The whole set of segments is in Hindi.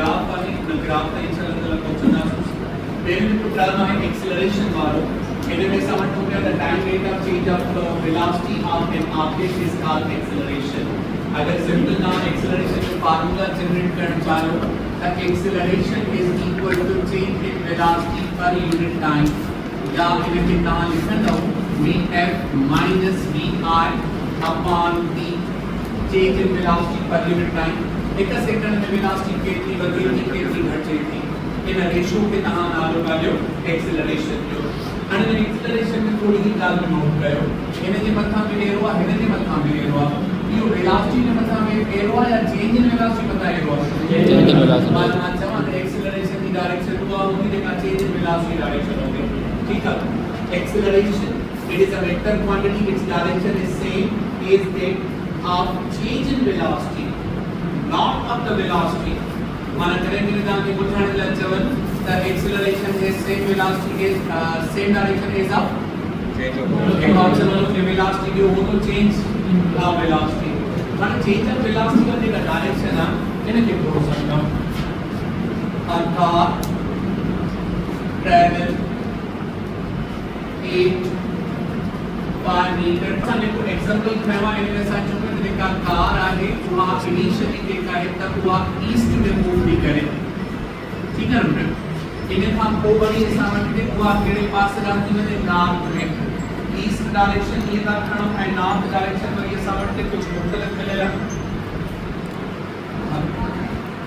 ग्राफ आहे इन ग्राफ ताईं चलंदड़ पहुचंदासीं। पहिरियों जेको टर्म आहे एक्सेलरेशन वारो, इन में असां वटि हूंदो the time rate of change of velocity of an object is called acceleration. अगर सिंपल ना एक्सेलरेशन जो फार्मूला जनरेट करण चाहियो त acceleration is equal to change in velocity per unit time, या इनके तव्हां लिखंदव vf minus vi upon the change in velocity per unit time। एक सेकंड में वेलोसिटी केतरी वधे थी केतरी घटे थी, इन रेशियो के तव्हां नालो गालियो एक्सेलरेशन जो। हाणे एक्सेलरेशन में थोड़ी ही ॻाल्हि नोट कयो, इन जे मथां में एरो आहे, हिन जे मथां में एरो आहे, इहो वेलोसिटी जे मथां में एरो आहे या चेंज इन वेलोसिटी मथां एरो आहे? Change in velocity. मां चवां त एक्सेलरेशन की डायरेक्शन उहा हूंदी जेका चेंज इन वेलोसिटी डायरेक्शन हूंदी। ठीक है, acceleration it is a vector quantity its direction is same is that of change in velocity not of the velocity। माना करें कि निदान के बुझाने लाइ Chyavan the acceleration is same velocity is same direction is of change of velocity जो हो तो change of velocity। माना change of velocity का जो डायरेक्शन है इन्हें क्या हो सकता है? a car travel 8 metre. असांखे को एग्जांपल खयो आहे, इन में असां चऊं था जेका कार आहे उहा इनिशियली जेका आहे त उहा ईस्ट में मूव थी करे। ठीक है न? इन खां पोइ वरी असां वटि उहा कहिड़े पासे ॾांहुं थी वञे? नॉर्थ में। ईस्ट डायरेक्शन ईअं था खणो ऐं नॉर्थ डायरेक्शन वरी असां वटि कुझु मुख़्तलिफ़ मिलियल आहे।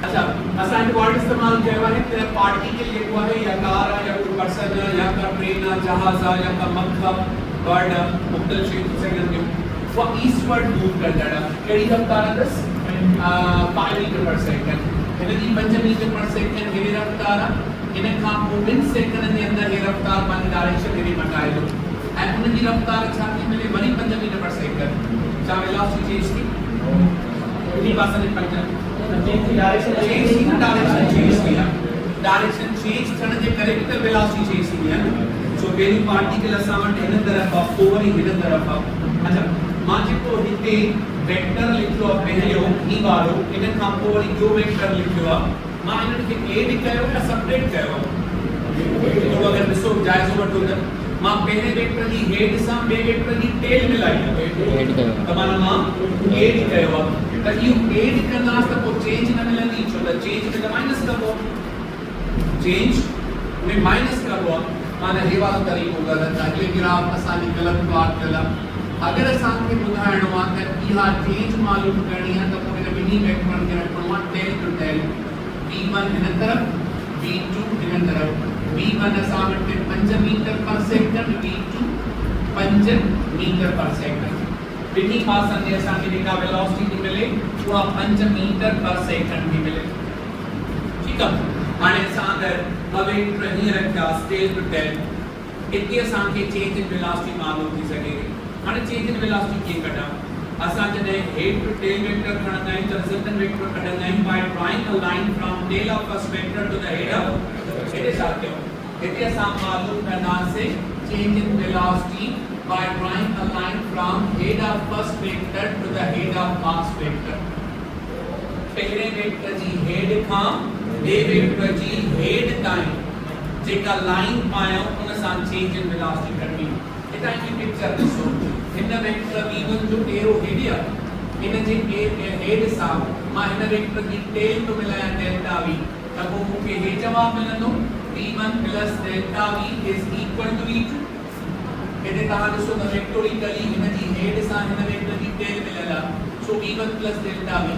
अच्छा, असां हिकु वर्ड इस्तेमाल कयो आहे त पार्टिकल जेको आहे या कार आहे या कोई पर्सन आहे या का ट्रेन आहे, जहाज आहे या का मख आहे, बर्ड आहे, मुख़्तलिफ़ शयूं थी सघनि थियूं, उहा ईस्टवर्ड मूव कंदड़ आहे। कहिड़ी रफ़्तार आहे? 5 मीटर पर सेकंड। हिन जी 5 मीटर पर सेकंड हेॾी रफ़्तार आहे। इन खां पोइ 2 सेकंड जे अंदरि हे रफ़्तार पंहिंजी डायरेक्शन हेॾी मटाए थो ऐं उन जी रफ़्तार छा थी मिले? वरी 5 मीटर पर सेकंड। छा वेलोसिटी चेंज थी? ॿिन्ही पासनि जी 5 डायरेक्शन चेंज थियण जे करे बि त वेलोसिटी चेंज थींदी आहे न। सो पहिरीं पार्टिकल असां वटि हिन तरफ़ आहे, पोइ वरी हिन तरफ़ आहे। अच्छा, मां जेको हिते वेक्टर लिखियो आहे पहिरियों ही वारो, इन खां पोइ वरी ॿियो वेक्टर लिखियो आहे, मां हिननि खे एड कयो या सेपरेट कयो आहे? थोरो अगरि ॾिसो जाइज़ो वठो त मां पहिरें वेक्टर जी हेड सां ॿिए वेक्टर जी टेल मिलाई आहे, त माना मां एड कयो आहे। त इहो एड कंदासीं त पोइ चेंज न मिलंदी, छो त चेंज में त माइनस कबो आहे, चेंज में माइनस कबो आहे। माना हे वारो तरीक़ो ग़लति आहे, अॻिले ग्राफ असांजी ग़लति बात कयल आहे। अगरि असांखे ॿुधाइणो आहे त इहा चेंज मालूम करणी आहे त पोइ हिन ॿिन्ही वेक्टरनि खे रखिणो आहे टेल टू टेल। v1 हिन तरफ़, v2 हिन तरफ़। v1 असां वटि 5 मीटर पर सेकंड, v2 5 मीटर पर सेकंड। ॿिन्ही पासनि ते असांखे जेका वेलोसिटी थी मिले उहा 5 मीटर पर सेकंड थी मिले। ठीकु आहे, हाणे असां अगरि वेक्टर हीअं रखियासीं टेल टू टेल, हिते असांखे चेंज इन वेलोसिटी मालूम थी सघे थी। हाणे चेंज इन वेलोसिटी कीअं कढां? असां जॾहिं हेड टू टेल वेक्टर खणंदा आहियूं त रिजल्टेंट वेक्टर कढंदा आहियूं by drawing a line from tail of first vector to the head of. हिते छा कयो? हिते असां मालूम कंदासीं change in velocity by drawing a line from head of first vector to the head of last vector। पहले वेक्टर जी हेड खां ॿिए वेक्टर जी हेड ताईं जेका लाइन पायूं उन सां चेंज इन वेलोसिटी कढणी। हितां जी पिक्चर ॾिसो, हिन वेक्टर v1 जो एरो हेड आहे, इन जे हेड सां मां हिन वेक्टर जी टेल तो मिलायां डेल्टा v, त पोइ मूंखे हे जवाब मिलंदो v1 plus delta v is equal to v2। हिते तव्हां ॾिसो त वेक्टोरिकली हिन जी हेड सां हिन वेक्टर जी टेल मिलियल आहे, so v1 plus delta v।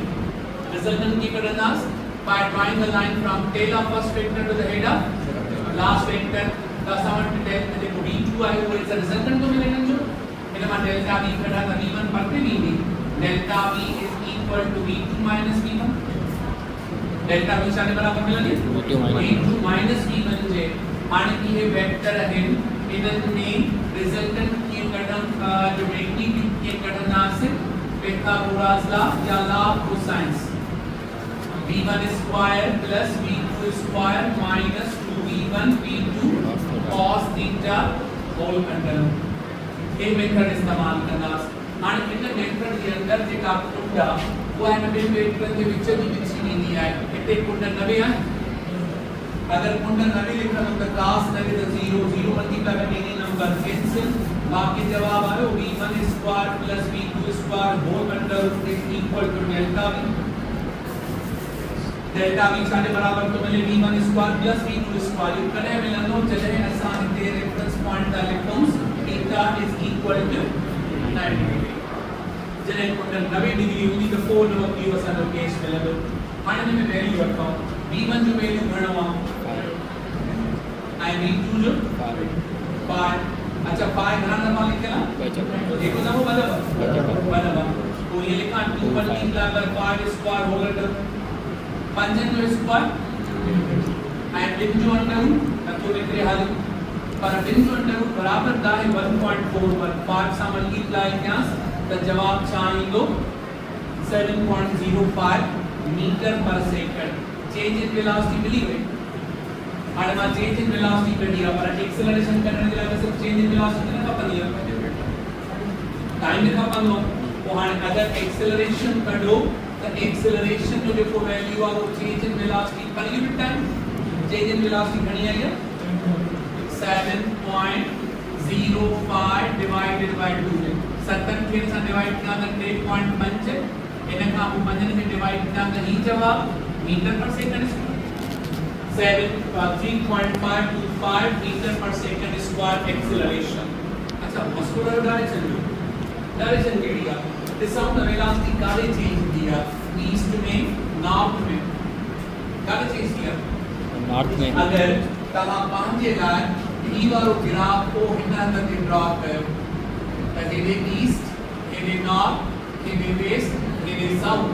Resultant की कढंदासीं by drawing a line from tail of first vector to the head of last vector. त असां वटि टेल में जेको v2 आहे उहो इज द रिजल्टेंट तो मिले हिन जो। हिन मां डेल्टा v कढा त v1 परते वेंदी, delta v is equal to v2 minus v1। Delta v छा जे बराबर मिलंदी? v2 माइनस v1 जे। हाणे इहे वेक्टर आहिनि, इन्हनि में रिजल्टेंट कीअं कढूं? जो मैग्नीट्यूड कीअं कढंदासीं? पिथागोरस लॉ या law of cosines. v1 square plus v2 square minus 2v1 v2 cos theta whole under root. ये मेथड इस्तेमाल कंदासीं। हाणे इन मेथड जे अंदर जेका प्रूफ आहे वो है नबे वेक्टर के विच दी विच नहीं दिया है इतने कुंडल नबे है अगर कुंडल नबे लिखा तो कास नबे तो 0 0 मल्टीप्लाई करने के नंबर कैंसिल बाकी जवाब आयो v1 square plus v2 square whole under root equal to delta v delta v सारे बराबर तो मिले v1 square plus v2 square ये करे मिलनो चले आसान दे रेफरेंस पॉइंट दा लिखूं थीटा इज इक्वल टू 90 जने कुंडल 90 डिग्री होगी तो 4 नो की वसा नो केस मिलेबल हाने में वैल्यू रखता हूं v1 जो वैल्यू गणवा आई v2 जो 5 अच्छा 5 घना नंबर लिखना देखो ना वो बराबर तो ये लिखा 2 multiply by 5 square whole under पंजन जो स्क्वायर एंड बिंदु अंडर रूट तो मेरे हाल पर बिंदु अंडर रूट बराबर दा है 1.41 5 सा मल्टीप्लाई क्या तो जवाब चाहिए 7.05 मीटर पर सेकंड चेंज इन वेलोसिटी मिली हुई और मैं चेंज इन वेलोसिटी कर दिया पर एक्सेलरेशन करने के लिए सिर्फ चेंज इन वेलोसिटी ना पता नहीं टाइम लिखा पन लो वो अगर एक्सेलरेशन कर दो तो एक्सेलरेशन जो देखो वैल्यू आ वो change in velocity per unit time change in velocity घणी आई है 7.05 डिवाइडेड बाय 2 70 के साथ डिवाइड किया तो 8.5 इन्हें का हम पंजन में डिवाइड किया तो ही जवाब मीटर पर सेकंड 3.525 मीटर पर सेकंड स्क्वायर एक्सेलरेशन अच्छा मस्कुलर डायरेक्शन के दिया the sound वेलोसिटी काले चेंज दिया ईस्ट में नॉर्थ में काले चेंज किया नॉर्थ में अगर तमा पहुंचेगा ई वारो ग्राफ को हिना तक ड्रॉ कयो त हेडे ईस्ट हेडे नॉर्थ हेडे वेस्ट हेडे साउथ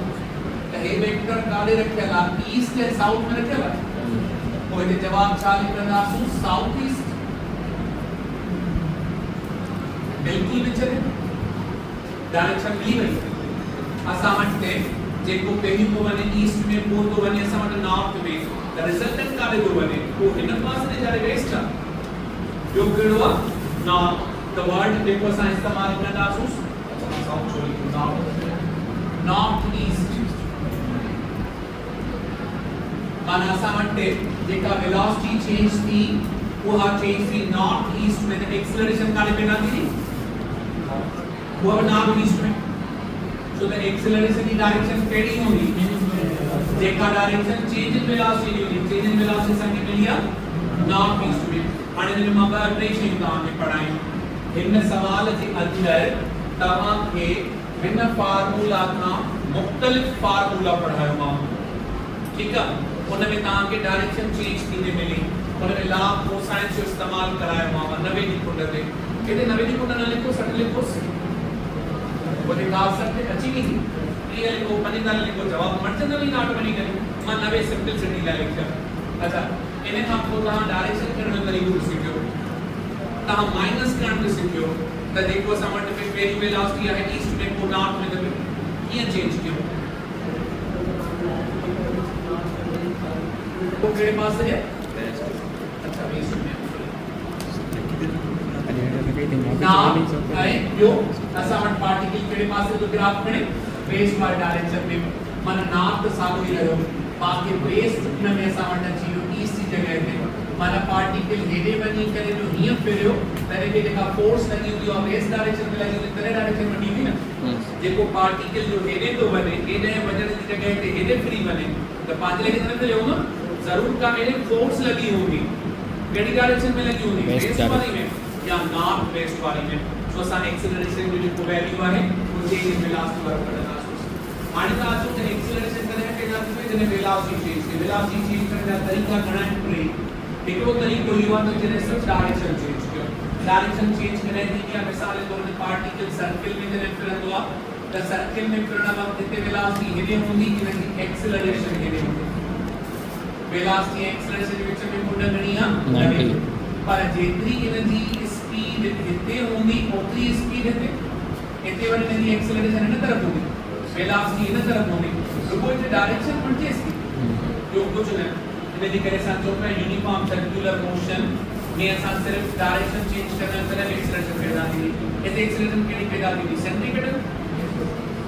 त हे वेक्टर काले रखेला ईस्ट एंड साउथ में रखेला तो ये जवाब छा लिखना सु साउथ ईस्ट बिल्कुल भी चले डायरेक्शन मिली वही असामट थे जेको पहली को बने ईस्ट में को तो बने असामट नॉर्थ में द रिजल्टेंट काले तो बने को इन पास ने जारे वेस्ट जो गिरवा नॉर्थ द वर्ड देखो सा इस्तेमाल करना सु साउथ छोड़ी नॉर्थ ईस्ट माना असामट थे जेका वेलोसिटी चेंज थी वो हा चेंज थी नॉर्थ ईस्ट में एक्सेलरेशन काले पे ना थी वो नॉर्थ ईस्ट में so the acceleration की डायरेक्शन केड़ी होगी जेका डायरेक्शन चेंज इन वेलोसिटी होगी चेंज इन वेलोसिटी संगे मिलिया नॉर्थ ईस्ट में हाने ने मां ट्रेसिंग काम में पढ़ाई इन सवाल जे अंदर तवा के भिन्न फार्मूला का मुख्तलिफ फार्मूला पढ़ायो मां ठीक है उनमें तां के डायरेक्शन चेंज थीने मिली उनमें लाभ कोसाइन जो इस्तेमाल करायो मां 90 की कुंड दे केदे 90 की कुंड न लिखो 60 लिखो वो दिखा सकते अच्छी नहीं थी रियल को पनीदाल लिखो जवाब मर्चन नहीं नाट बनी करी मैं 90 सिंपल से ला लिखा अच्छा इन्हें हम को कहां डायरेक्शन करने तरीको सीखो ता माइनस करने सीखो तो देखो समझ में वेरी वेलोसिटी है ईस्ट में को नॉर्थ में तो ये चेंज क्यों वो मेरे पास है अच्छा वेस्ट में नाउ है जो असामट पार्टिकल के पास तो ग्राफ कने वेस्ट वाले डायरेक्शन में मन नॉर्थ सागो ही रहो बाकी वेस्ट में असामट जीरो ईस्ट की जगह पे मन पार्टिकल हेडे बनी करे जो हिय फिरयो तरे के देखा फोर्स लगी हुई और वेस्ट डायरेक्शन में लगी हुई तरे डायरेक्शन में दी ना देखो पार्टिकल जो हेडे तो बने हेडे वजन की जगह पे हेडे फ्री बने तो पांचले की तरफ ले ना जरूर का मेरे फोर्स लगी होगी केडी डायरेक्शन में लगी होगी वेस्ट वाली में या नॉर्थ वेस्ट वाली में सो सा एक्सेलरेशन जो वैल्यू है वो चेंज इन वेलोसिटी वर्क करना आणि का जो एक्सेलरेशन करे के जाते में जने वेलोसिटी चेंज करने का तरीका घणा है देखो तरीको युवा तो जने सब डायरेक्शन चेंज कियो डायरेक्शन चेंज करने की क्या मिसाल है तो पार्टिकल सर्किल में जने फिरंदो द सर्किल में फिरना वक्त जितने वेलोसिटी हेडे होंगी कि नहीं एक्सेलरेशन हेडे होंगी वेलोसिटी एक्सेलरेशन के बीच में मुंडा गणिया पर जितनी एनर्जी स्पीड जितने होंगी उतनी स्पीड है इतने वाली एनर्जी एक्सेलरेशन है ना तरफ होगी वेलोसिटी है ना तरफ होगी तो वो जो डायरेक्शन पड़ती है इसकी जो कुछ ना एनर्जी करे साथ जो है यूनिफॉर्म सर्कुलर मोशन में ऐसा सिर्फ डायरेक्शन चेंज करना सिर्फ एक्सेलरेशन पैदा होगी ऐसे एक्सेलरेशन के लिए पैदा होगी सेंट्रीपिटल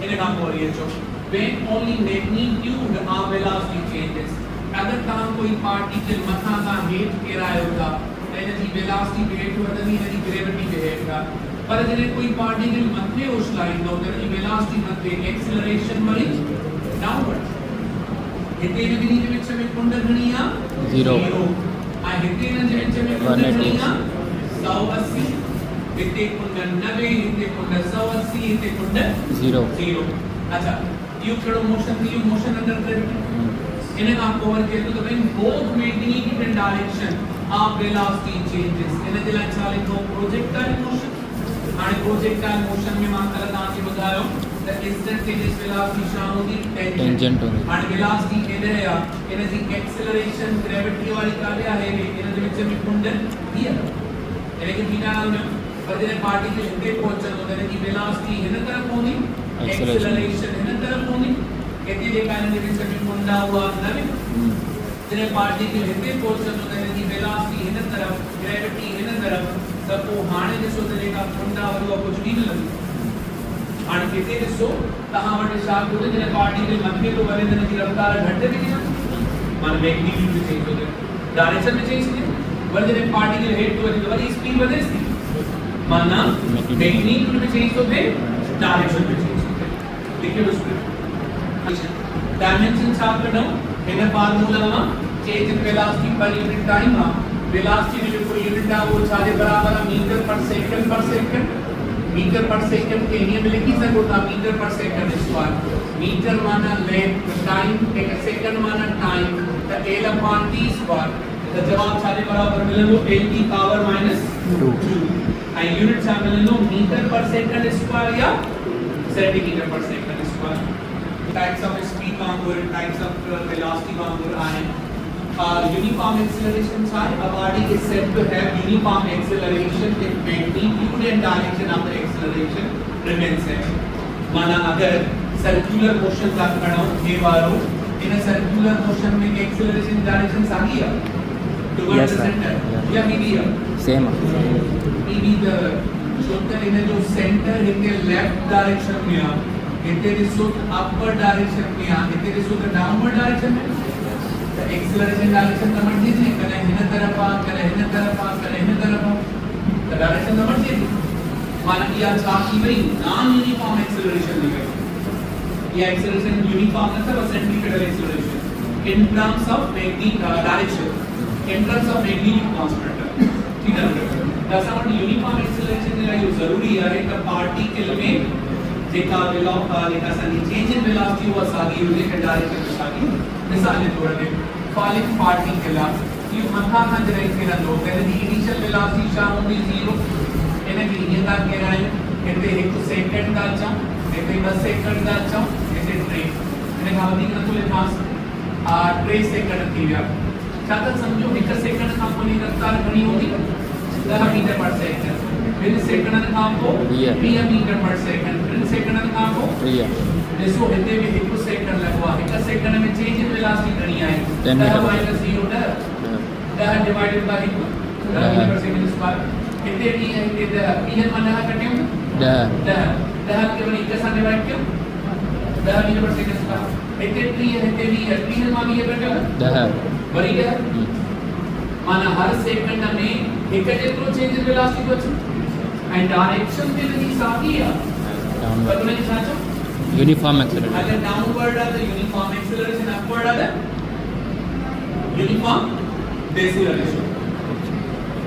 इन्हें काम हो रही है जो when only magnitude of velocity changes. अगर तहां कोई पार्टिकल मथा का हेठ केरायो था एनर्जी वेलोसिटी पे हेठ वधंदी एनर्जी ग्रेविटी पे हेठ का पर जने कोई पार्टिकल मथे उछलाईंदो त एनर्जी वेलोसिटी मथे एक्सेलरेशन वरी डाउनवर्ड हिते जे विच में कुंड घणी आ 0 आ हिते जे विच में कुंड घणी आ 180 हिते कुंड 90 हिते कुंड 180 हिते कुंड 0 अच्छा यू थोड़ा मोशन थी मोशन अंडर ग्रेविटी इन्हें आप कवर किया तो when both magnitude and direction of velocity changes इन्हें दिला चाले तो projectile motion आणि projectile motion में मान करा ताकि बतायो the instantaneous velocity शाम होगी tangent होगी आणि velocity इधर है इन्हें दी acceleration gravity वाली कार्य है इन्हें दी विच में कुंड दिया इन्हें की बिना में पर जिन्हें पार्टिकल हिते पहुंचन तो इन्हें की velocity इन्हें तरफ होगी acceleration इन्हें तरफ होगी कहती है कारण के बीच में मुंडा हुआ नवे तेरे पार्टी के हिते पहुंचन तो तेरे की वेलोसिटी इन तरफ ग्रेविटी इन तरफ सब को हाने जो तेरे का मुंडा हुआ कुछ भी न लगे आणि कहते हैं सो तहां वटे शाक होते तेरे पार्टी के मध्य तो वरे तेरे की रफ्तार घटते भी नहीं मान मैग्नीट्यूड में चेंज होते डायरेक्शन में चेंज नहीं वर तेरे पार्टी के हेड तो वरी स्पीड बदलती माना मैग्नीट्यूड में चेंज होते डायरेक्शन में चेंज होते देखिए उसको dimensions आप करना इन फार्मूला में change in velocity per unit time velocity में कोई यूनिट है वो सारे बराबर मीटर पर सेकंड मीटर पर सेकंड के लिए मिलेगी सर होता मीटर पर सेकंड स्क्वायर मीटर माना लेंथ टाइम एक सेकंड माना टाइम तो l upon t स्क्वायर तो जवाब सारे बराबर मिलेंगे l की पावर -2 आई यूनिट से मिलेंगे मीटर पर सेकंड स्क्वायर या सेंटीमीटर पर second square types of speed contour types of velocity contour are uniform acceleration side a body is said to have uniform acceleration if magnitude and direction of the acceleration remains same माना अगर circular motion का कणों ये वालों इन circular motion में acceleration direction सागी है towards the center या maybe same maybe the shoulder इन जो center in the left direction में आ इतने रिसोर्ट अपर डायरेक्शन में आ इतने रिसोर्ट डाउनवर्ड डायरेक्शन में तो एक्सेलरेशन डायरेक्शन नंबर दीजिए कने हिन तरफ आ कने हिन तरफ आ कने हिन तरफ आ तो डायरेक्शन नंबर दीजिए माना कि आज आपकी भाई नॉन यूनिफॉर्म एक्सेलरेशन दी गई ये एक्सेलरेशन यूनिफॉर्म नहीं था centripetal acceleration in terms of magnetic direction in terms of magnetic constant ठीक है ऐसा मतलब यूनिफॉर्म एक्सेलरेशन के लिए जरूरी है कि पार्टिकल में जेका जेका सनी चेंज इन वेलोसिटी हुआ सागी यूनिट डायरेक्शन में सागी मिसाल के तौर पे फॉलिंग पार्टिकल यू मथा का जरे के लो पहले दी इनिशियल वेलोसिटी शाम होगी 0 इन्हें की ये तक कह रहा है कहते 1 सेकंड का अच्छा कहते 10 सेकंड का अच्छा ऐसे ट्रेस इन्हें कहा दी ना तो ले पास 3 सेकंड थी गया चाहता समझो 1 सेकंड का कोई रफ्तार घनी होगी 10 मीटर पर सेकंड फिर सेकंड का आपको 20 मीटर पर सेकंड फिर सेकंड का आपको जैसो हिते में 1 सेकंड लगवा 1 सेकंड में चेंज इन वेलोसिटी घनी आई 10 माइनस 0 10 डिवाइडेड बाय 10 मीटर पर सेकंड स्क्वायर हिते भी है हिते 10 पीएन माना कटे 10 के बनी 1 से डिवाइड क्यों 10 मीटर पर सेकंड स्क्वायर हिते भी है पीएन मानी ये कटे 10 बड़ी है माना हर सेकंड में एक जेतरो चेंज इन वेलोसिटी को and direction के लिए साथी है पर तुम्हें क्या चाहो यूनिफॉर्म एक्सेलरेशन अगर डाउनवर्ड है तो यूनिफॉर्म एक्सेलरेशन अपवर्ड है यूनिफॉर्म डिसेलरेशन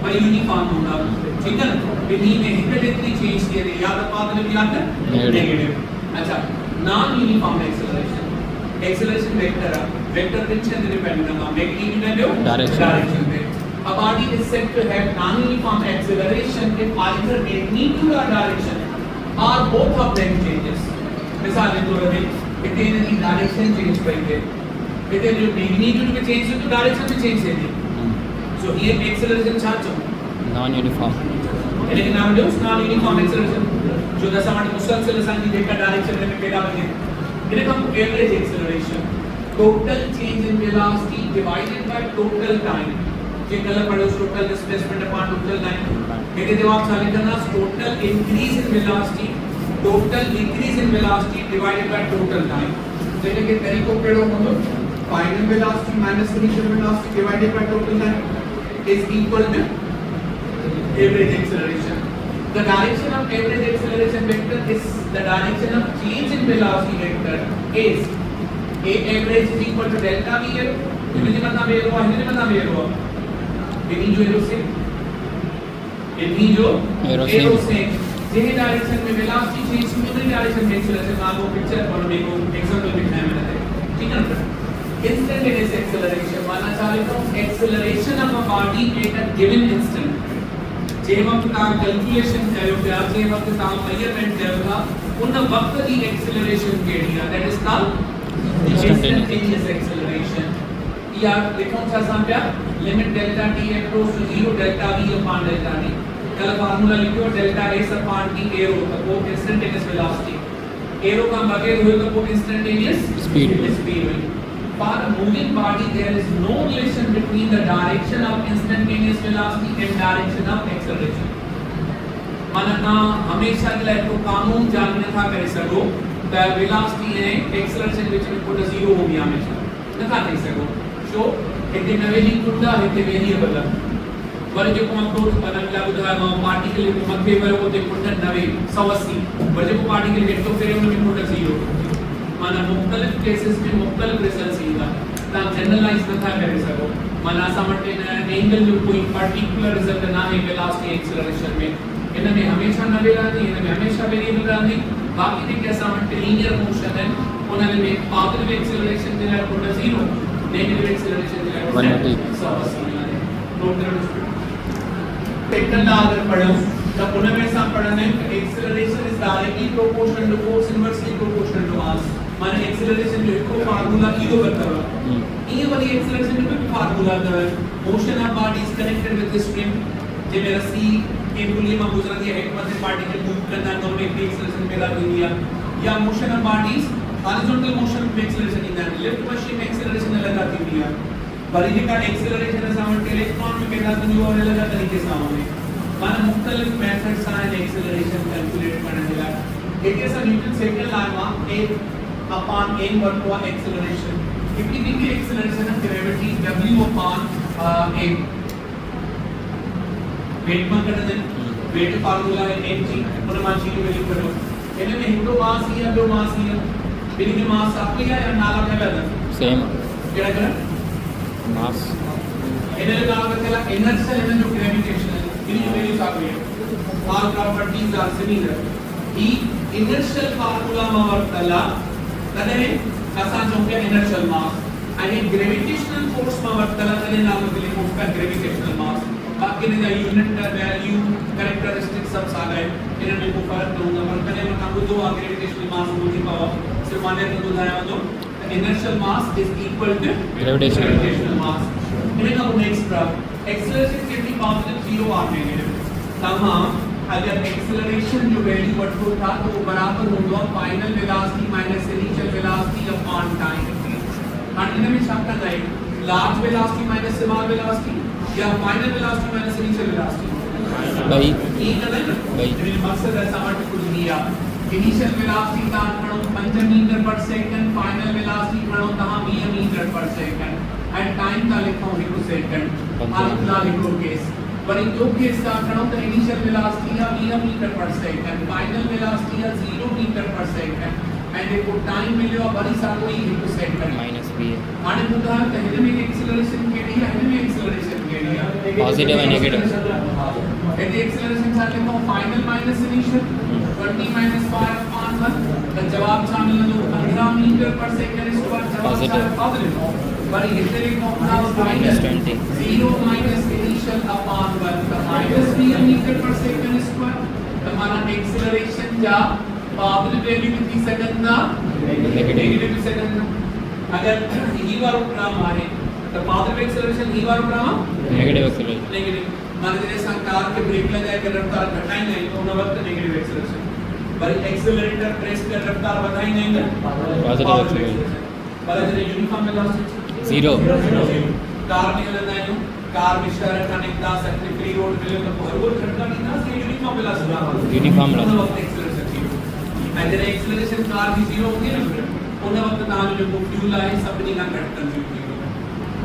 पर यूनिफॉर्म होगा ठीक है ना इन्हीं में इतनी चेंज किए थे याद बात में याद है नेगेटिव अच्छा non uniform acceleration vector which is dependent on magnitude and direction पे a body is said to have non-uniform acceleration if either magnitude or direction or both of them changes. मिसाल के तौर पे इतने की डायरेक्शन चेंज करेंगे इतने जो मैग्नीट्यूड में चेंज हो तो डायरेक्शन में चेंज होगी सो ये एक्सेलरेशन चार्ज नॉन यूनिफॉर्म लेकिन नाम दो नॉन यूनिफॉर्म एक्सेलरेशन जो दस हमारे मुसलसल संगी देखा डायरेक्शन में पैदा बने इन्हें हम average acceleration total change in velocity divided by total time ये कलर पढ़ो total displacement upon total time कहते जवाब साबित करना total increase in velocity total decrease in velocity divided by total time पहले के तरीको केड़ो होंदो final velocity minus initial velocity divided by total time is equal to average acceleration. The direction of average acceleration vector is the direction of change in velocity vector is a average is equal to delta v है इन्हें पता वेरो इन्हीं जो एरो से जेही डायरेक्शन में वेलोसिटी चेंज में डायरेक्शन में एक्सेलरेशन आपको पिक्चर और मेरे को एग्जांपल दिखाया मैंने ठीक है ना instantaneous acceleration माना चाहे तो acceleration of a body at a given instant जे वक्त का कैलकुलेशन करो या जे वक्त का मेजरमेंट करो उन वक्त की acceleration केड़ी है that is called instantaneous acceleration या लिखो सा समझा limit delta t equals to 0 delta v upon delta t कल फार्मूला लिखो delta s upon t arrow तो वो instantaneous velocity एरो का बगैर हुए तो वो instantaneous speed हुई For a moving body, there is no relation between the direction of instantaneous velocity and direction of acceleration. माना हमेशा के लिए तो कानून जानने था करे सको the velocity and acceleration which में कोई zero हो गया हमेशा न था करे सको so इतने नवेली कुंडा इतने वेरिएबल पर जो कौन तो बनन लागू था पार्टिकल को मध्य पर वो ते कुंडा नवे 180 पर जो पार्टिकल के तो फिर उनमें कुंडा zero माना मुख्तलिफ केसेस में मुख्तलिफ रिजल्ट्स होगा ता जनरलाइज न था करे सको माना समटे न एंगल जो कोई पर्टिकुलर रिजल्ट ना है वेलोसिटी एक्सेलरेशन में इनमें हमेशा नवे रहती इनमें हमेशा वेरिएबल रहती बाकी ने कैसा मटे लीनियर मोशन है उनमें पॉजिटिव एक्सेलरेशन जो है कोड 0 नेगेटिव एक्सेलरेशन जो है 180 नोट करो टेक्निकल अगर पढ़ो तब उनमें सब पढ़ना है acceleration is directly proportional to force inversely proportional to mass माने एक्सेलरेशन जो को फार्मूला ईगो करता है ये वाली एक्सेलरेशन में फार्मूला है motion of body is connected with the spring जे मेरा सी के पुली में गुजरा दिया एक मध्य पार्टिकल मूव करना है दोनों में एक्सेलरेशन पैदा कर दिया या motion of bodies horizontal motion में acceleration in that lift machine में एक्सेलरेशन अलग आती है बड़ी का एक्सेलरेशन साउंड इलेक्ट्रॉन में पैदा करने और अलग तरीके से आवे माने मुख्तलिफ मेथड्स हैं एक्सेलरेशन कैलकुलेट करने के लिए एक ऐसा न्यूटन सेकंड लॉ एक upon m1 को acceleration if we think acceleration of gravity w upon m weight में करते हैं weight फार्मूला है mg और मास की वैल्यू करो इनमें हिंदू मास ही है दो मास ही है बिल्कुल मास आपको या नाला क्या है सेम क्या है मास इन्हें नाला क्या है inertial एनर्जी जो ग्रेविटेशनल इनकी वैल्यू आपको है all properties are similar he inertial formula में वर्तला तने असा जो के इनर्शियल मास आणि ग्रेविटेशनल फोर्स में वर्तला तने नाम दिले उसका ग्रेविटेशनल मास बाकी ने यूनिट वैल्यू कैरेक्टरिस्टिक्स सब आ गए इनमें को फर्क दूंगा पर तने मतलब दो ग्रेविटेशनल मास होती पावर सिर्फ माने तो बताया तो inertial mass is equal to gravitational mass इनका नेक्स्ट ग्राफ एक्सेलरेशन के भी पॉजिटिव 0 और नेगेटिव तमाम अगर एक्सेलरेशन जो वैल्यू बढ़तो था तो वो बराबर होगा final velocity minus initial velocity upon time under में शब्द आता है large velocity minus small velocity या final velocity minus initial velocity भाई ठीक है ना भाई मेरे मकसद ऐसा मत कुछ दिया इनिशियल वेलोसिटी का कणो 5 मीटर पर सेकंड फाइनल वेलोसिटी कणो 10 मीटर पर सेकंड एंड टाइम का लिखो 1 सेकंड अगला लिखो केस पर इन दो केस का कणो तो इनिशियल वेलोसिटी या 1 मीटर पर सेकंड फाइनल वेलोसिटी या 0 मीटर पर सेकंड एंड देखो टाइम मिले और बड़ी सा कोई 1 सेकंड माइनस v है आने बुधा कहने में एक्सेलरेशन के लिए है में एक्सेलरेशन के लिए पॉजिटिव एंड नेगेटिव यदि एक्सेलरेशन साथ में final minus initial 20 minus 5 upon 1 तो जवाब शामिल है 15 मीटर पर सेकंड इस बार जवाब पॉजिटिव पर इतने को माइनस 20 0 माइनस इनिशियल अपॉन 1 तो माइनस 3 मीटर पर सेकंड स्क्वायर हमारा एक्सेलरेशन जा पॉजिटिव वैल्यू कितनी सेकंड ना नेगेटिव सेकंड अगर ई बार उपराम मारे तो पॉजिटिव एक्सेलरेशन ई बार उपराम नेगेटिव एक्सेलरेशन नेगेटिव मान लीजिए कार के ब्रेक लगाए के रफ्तार घटाई नहीं तो उन वक्त नेगेटिव एक्सेलरेशन पर एक्सेलरेटर प्रेस कर रफ्तार बढ़ाई नहीं ना पॉजिटिव एक्सेलरेशन पर जो यूनिफॉर्म वेलोसिटी 0 कार निकलना है कार विस्तार करने का सकते फ्री रोड मिले तो भरपूर घटना नहीं ना से uniform velocity uniform acceleration car भी 0 होगी ना उन वक्त तव्हांजो जेको फ्यूल आहे सभिनी खां घटि कंज्यूम थींदो,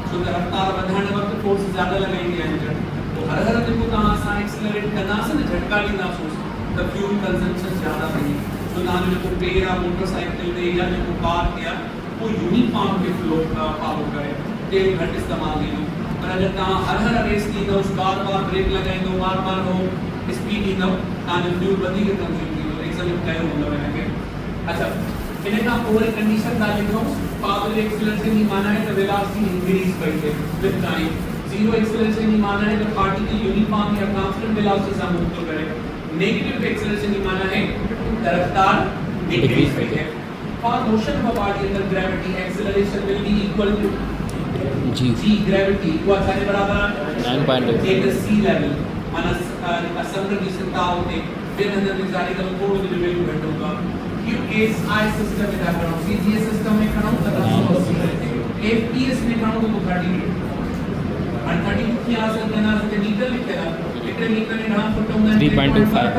छो त रफ़्तार वधाइण वक़्तु फोर्स ज़्यादा लॻाईंदी आहे इंजन। पोइ हर जेको तव्हां असां एक्सीलरेट कंदासीं न, झटका ॾींदासीं त फ्यूल कंजम्पशन ज़्यादा थींदी। छो तव्हांजो जेको पेर आहे मोटरसाइकिल ते या जेको कार ते आहे वो यूनिफॉर्म खे फॉलो करे, तेल घटि इस्तेमालु थींदो। पर अगरि तव्हां हर रेस ॾींदव, बार बार ब्रेक लॻाईंदव, बार बार हो स्पीड ॾींदव, तव्हांजो फ्यूल वधीक कंज्यूम थींदो, एक्सीलरेट कयो हूंदव हिनखे। अच्छा, इन खां पोइ कंडीशन था लिखूं, पावर एक्सीलरेशन जी माना है त वेलोसिटी इंक्रीज कई थिए विद टाइम। जीरो एक्सीलरेशन जी माना है त पार्टिकल यूनिफॉर्म या कांस्टेंट वेलोसिटी सां मूव थो करे। नेगेटिव एक्सीलरेशन की माना है रफ्तार डिक्रीज हुई है। For motion of body under gravity acceleration will be equal to g gravity को असाने बराबर 9.8 सी लेवल माना समुद्र की सतह होते फिर अंदर में जाने का थोड़ा भी वैल्यू घट होगा। क्यू केस आई सिस्टम में था करो, सीजीएस सिस्टम में करो तो 180, एफपीएस में करो तो 30 और 30 की आसर देना से मीटर लिखेगा, मीटर मीटर में घना फुट होगा 3.25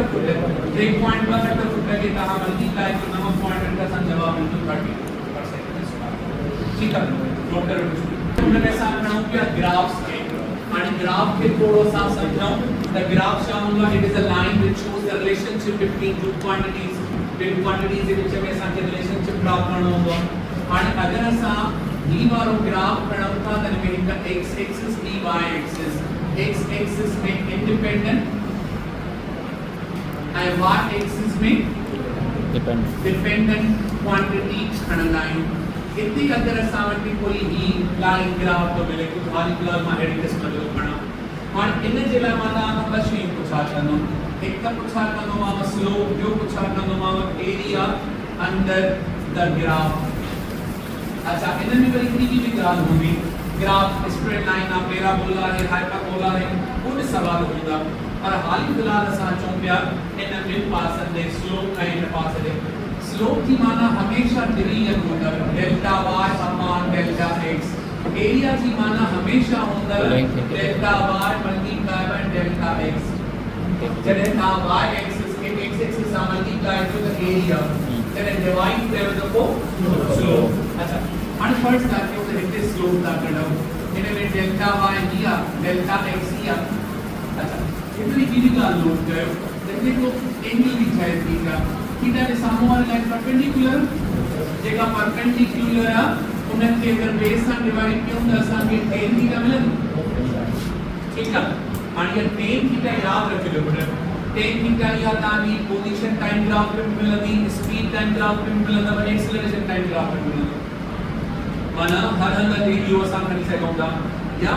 3.5 फुट के कहा मल्टीप्लाई तो नमक पॉइंट का सन जवाब बिल्कुल 30%। ठीक है, नोट करो। उन्होंने ऐसा बनाऊं क्या ग्राफ्स के and graph के थोड़ा सा समझाऊं। The graph शा होगा it is a line which shows the relationship between two quantities के बीच में ऐसा रिलेशनशिप प्राप्त करना होगा। और अगर ऐसा d वाला ग्राफ बनाऊंगा तो मैं इनका x axis d y axis, x axis में इंडिपेंडेंट और y एक्सिस में डिपेंडेंट क्वांटिटी खणंदायूं। इतनी अगर असां वटि कोई ही लाइन ग्राफ तो मिले कुछ हाली फिलहाल मां अहिड़ी क़िस्म जो खणा। हाणे इन जे लाइ मां तव्हां खां ॿ शयूं पुछा कंदुमि, हिकु त पुछा कंदोमांव स्लोप, ॿियो पुछा कंदोमांव एरिया अंडर द ग्राफ। अच्छा, इन में वरी हिकिड़ी ॿी ॻाल्हि हूंदी, ग्राफ स्ट्रेट लाइन आहे, पैराबोला है, हाइपरबोला है, उन सवाल हूंदा। पर हाली फिलहाल असां चऊं पिया इन ॿिनि पासनि ॾे स्लोप ऐं इन पासे ॾे। स्लोप की माना हमेशा डिवीजन होता है delta y upon delta x। Area की माना हमेशा होता है delta y multiply by delta x। जब आप y एक्सिस के x एक्सिस से मल्टीप्लाई तो द एरिया जब डिवाइड करे तो वो स्लोप। अच्छा, हर फर्स्ट करके उसे इतने स्लोप दा करना इन्हें डेल्टा y दिया डेल्टा x दिया। अच्छा, इतनी की निकाल नोट करो, देखिए तो एंगल भी है थीटा, थीटा के सामने वाला लाइन परपेंडिकुलर जेका परपेंडिकुलर है उन्हें के अगर बेस से डिवाइड किया तो असान के tan थीटा मिलन। ठीक है, और ये tan थीटा याद रखियो बेटा, tan थीटा या तानी पोजीशन टाइम ग्राफ पे मिलनी, स्पीड टाइम ग्राफ पे मिलना, एक्सीलरेशन टाइम ग्राफ पे मिलना। माना हर हर वीडियो असान खणी सघूंदा या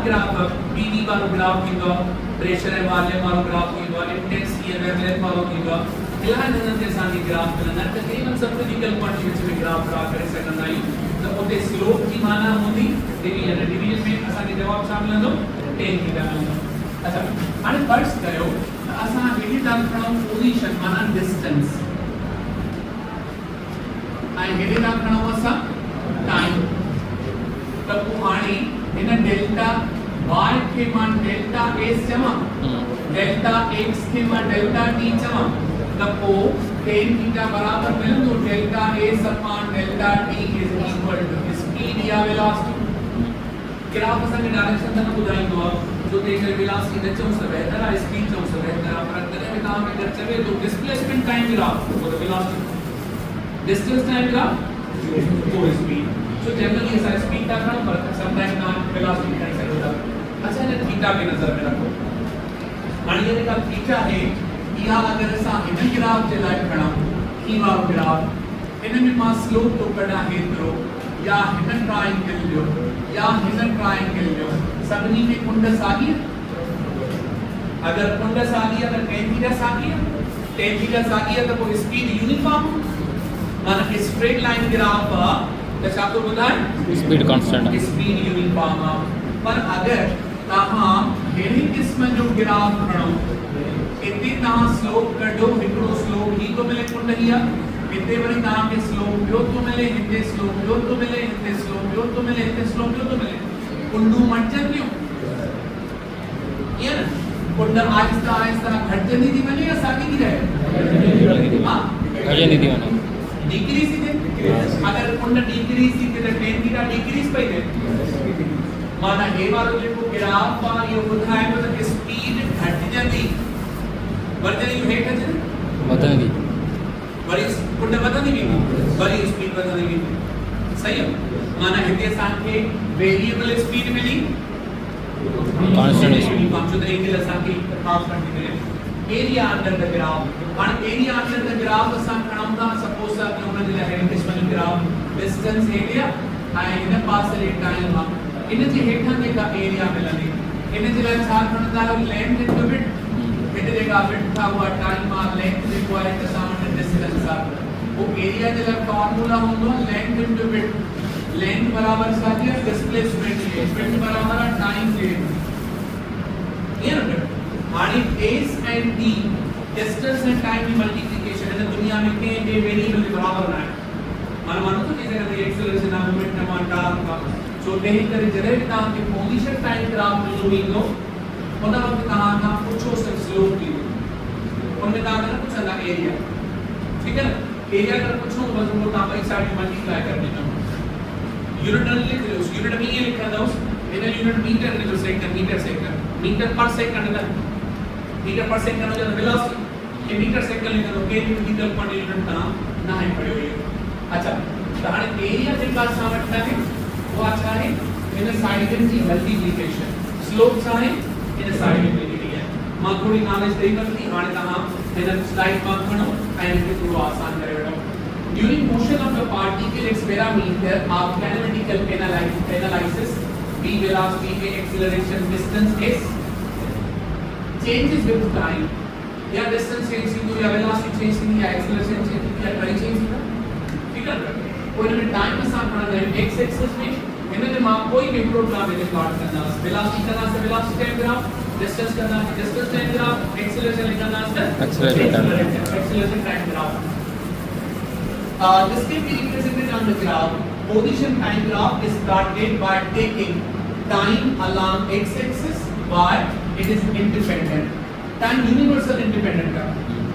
ग्राफ पीवी वालो ग्राफ थींदो, प्रेशर ऐं वॉल्यूम वालो ग्राफ थींदो, इंटेंसिटी ऐं वेवलेंथ वालो थींदो। इलाही हिननि ते असांखे ग्राफ मिलंदा आहिनि। तक़रीबन सभु फिजिकल क्वांटिटीज़ में ग्राफ ड्रा करे सघंदा आहियूं। त उते स्लोप जी माना हूंदी डिवीजन, डिवीजन में असांखे जवाब छा मिलंदो, tan थीटा मिलंदो। अच्छा, हाणे फर्ज़ कयो त असां हेॾे था खणूं पोजीशन माना डिस्टेंस ऐं हेॾे था खणूं असां टाइम। त पोइ हाणे हिन डेल्टा y के मां डेल्टा s चवां, डेल्टा x के मां डेल्टा t चवां, तब tan थीटा बराबर मिलंदो delta s upon delta t is equal to speed या वेलोसिटी। ग्राफ असांखे डायरेक्शन त न ॿुधाईंदो आहे, जो ते करे वेलोसिटी न चऊं सभु बहितर आहे, स्पीड चऊं सभु बहितर आहे, पर कॾहिं बि तव्हां खे अगरि चवे तो डिस्प्लेसमेंट टाइम ग्राफ वो त वेलोसिटी, डिस्टेंस टाइम ग्राफ वो स्पीड। सो जनरली असां स्पीड था खणूं पर समटाइम तव्हां वेलोसिटी खणी सघो था। अच्छा, हिन थीटा खे नज़र में रखो। हाणे ये जेका थीटा है या अगर असां हिन ग्राफ जे लाइ खणूं ही वारो ग्राफ, हिन में मां स्लोप तो कढां हेतिरो या हिन ट्रायंगल जो या हिन ट्रायंगल जो सभिनी में कुंड साॻी। अगर कुंड साॻी है तो tan थीटा साॻी है, tan थीटा साॻी है तो पोइ स्पीड यूनिफॉर्म माना स्ट्रेट लाइन ग्राफ त छा थो ॿुधाए स्पीड कांस्टेंट, स्पीड यूनिफॉर्म। पर अगर तव्हां अहिड़ी क़िस्म जो ग्राफ खणो, इते तव्हां स्लोप कढो, हिकिड़ो स्लोप ही तो मिले कुंड ही आहे, हिते वरी तव्हांखे स्लोप ॿियो थो मिले, हिते स्लोप ॿियो थो मिले, हिते स्लोप ॿियो थो मिले, हिते स्लोप ॿियो थो मिले, कुंडूं मटिजनि थियूं ईअं न। कुंड आहिस्ता आहिस्ता घटिजंदी थी वञे या साॻी थी रहे? घटिजंदी थी वञे, डिक्रीज़ थी थिए। अगर उन डिक्रीज थी त tan थीटा डिक्रीज पई थे माना हे वारो जेको ग्राफ आ यो बुधाए तो त स्पीड घट जंदी वधे यू हेठ अचे वधंदी वरी कुंड वधंदी भी वरी स्पीड वधंदी भी सही है माना हिते असां खे वेरिएबल स्पीड मिली कांस्टेंट स्पीड जो एंगल असां खे कांस्टेंट मिले एरिया अंडर द ग्राफ हाणे एरिया अंडर द ग्राफ असां खणूं था सपोज कि उन जे लाइ हेरिटेज ग्राफ डिस्टेंस एरिया ऐं हिन पासे रे टाइम आहे इन जे हेठां जेका एरिया मिलंदी इन जे लाइ छा खणंदा आहियो लेंथ इनटू विड्थ हिते जेका विड्थ आहे उहा टाइम आहे लेंथ जेको आहे त असां वटि डिस्टेंस आहे वो एरिया जे लाइ फॉर्मूला हूंदो लेंथ इनटू विड्थ लेंथ बराबर छा थी डिस्प्लेसमेंट जे विड्थ बराबर आहे टाइम जे क्लियर है हाणे S and D distance and time की मल्टीप्लिकेशन है दुनिया में के वेरिएबल के बराबर ना है मानो तो जैसे कहते हैं एक्सेलरेशन मूवमेंट का टाइम का सो दे करे जरे ता के पोजीशन टाइम ग्राफ में ईंदो उन वक्त कहां था पूछो से स्लोप की उनमें ता ना कुछ ना एरिया ठीक है एरिया अगर पूछो तो बस वो ता एक साइड मल्टीप्लाई कर देना यूनिट लिख लो यूनिट में ये लिखा था उस इन यूनिट मीटर में जो सेकंड मीटर पर सेकंड ना मीटर पर सेकंड जो वेलोसिटी के मीटर सेकंड लिखा तो के मीटर पर यूनिट का ना है पड़े हुए अच्छा तो हां एरिया के पास सा वटता है वो अच्छा है इन साइड की मल्टीप्लिकेशन स्लोप सा है इन साइड में लिखी है मां थोड़ी नॉलेज दे करती हां तहां इन स्लाइड में खणो एंड इनके थोड़ा आसान करे वठो during motion of the particle its parameter of kinematical analysis v velocity के acceleration distance s changes with time या distance change थी या velocity change थी या acceleration change थी या टाइम चेंज थी ठीक है कोई में टाइम के साथ पढ़ना है x एक्सिस में इनमें मां कोई भी प्रोग्राम में प्लॉट करना है velocity करना है velocity टाइम ग्राफ distance करना है distance टाइम ग्राफ acceleration करना है acceleration time graph this can be represented on the graph position time graph is started by taking time along x-axis but it is independent time universal independent का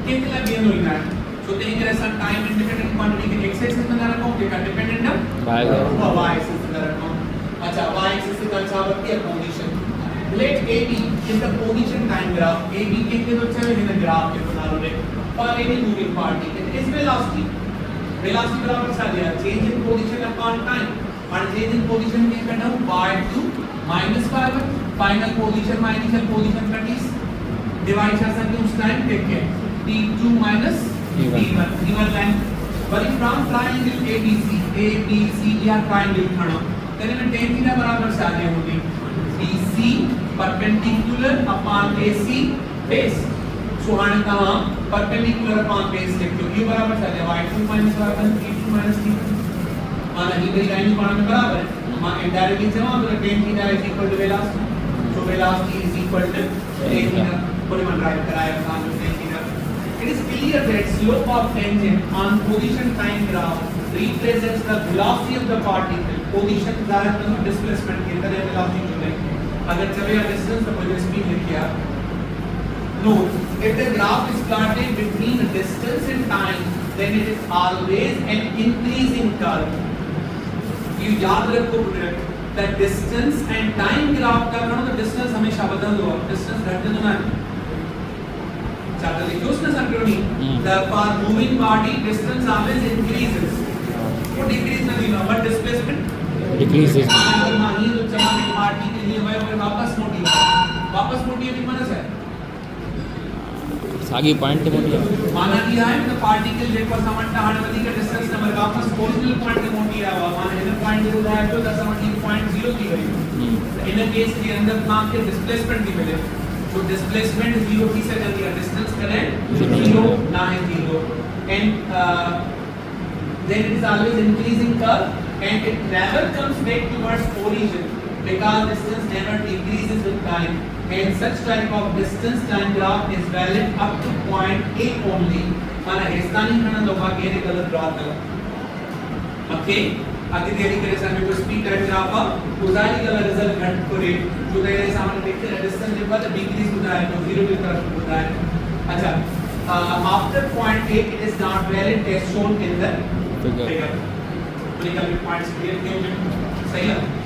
कितना गेन होना है so the ingression time independent quantity के x-axis में रखो क्या dependent है y-axis में रखो अच्छा y-axis का अच्छा होती है position let AB is the position time graph AB के तो चले इन ग्राफ के बना लो for any moving particle is velocity बराबर सा दिया change in position upon time और चेंज इन पोजीशन के करना y2 -y1 final position minus initial position का डिवाइड कर सकते उस टाइम टेक के t2 t1 गिवन लाइन बड़ी फ्रॉम ट्रायंगल ABC या ट्रायंगल खड़ा तेरे में tan थीटा बराबर सा दिया होगी BC perpendicular upon AC base so हां कहां परपेंडिकुलर अपॉन बेस लिखते हो ये बराबर था y2 y1 t2 t1 माना ये मेरी लाइन पाना में बराबर है मां इनडायरेक्टली जमा तो tan theta is equal to velocity so velocity is equal to tan theta पूरे मन राइट कराया था जो tan theta it is clear that slope of tangent on position time graph represents the velocity of the particle position ज़ाहिर मतलब डिस्प्लेसमेंट की तरह वेलोसिटी जो है अगर चले या डिस्टेंस तो कोई स्पीड लिखिया Note, if the graph is plotted between distance and time, then it is always an increasing curve. You याद रखो that distance and time graph का करो तो distance हमेशा बदल दो distance घटने दो ना चाहते लिखो उसने संक्रोनी the for moving body distance always increases वो decrease नहीं होगा but displacement decreases मानी तो चमक पार्टी के लिए वह वापस मोटी है माना है सागी पॉइंट के मोटी माना दिया है तो पार्टिकल जेको समझता हाने वधी के डिस्टेंस नंबर वापस ओरिजिनल पॉइंट के मोटी आवा माना इन पॉइंट जो है तो 10.0 की गई इन केस के अंदर नाम के डिस्प्लेसमेंट भी मिले तो डिस्प्लेसमेंट 0 की से जल्दी डिस्टेंस करें 0 ना है 0 and then it is always increasing curve and it never comes back towards origin because distance never decreases with time and such type of distance time graph is valid up to point A only माना हिस्तानी खंड लोगा के ने गलत ड्रा कर ओके आगे देरी करे सामने को स्पीड टाइम ग्राफ उजारी गलत रिजल्ट घट करे जो तेरे सामने देखते हैं डिस्टेंस जब बात डिक्रीज होता है तो 0 की तरफ होता है अच्छा after point A it is not valid as shown in the figure मैंने कहा पॉइंट्स क्लियर किए होंगे, सही है।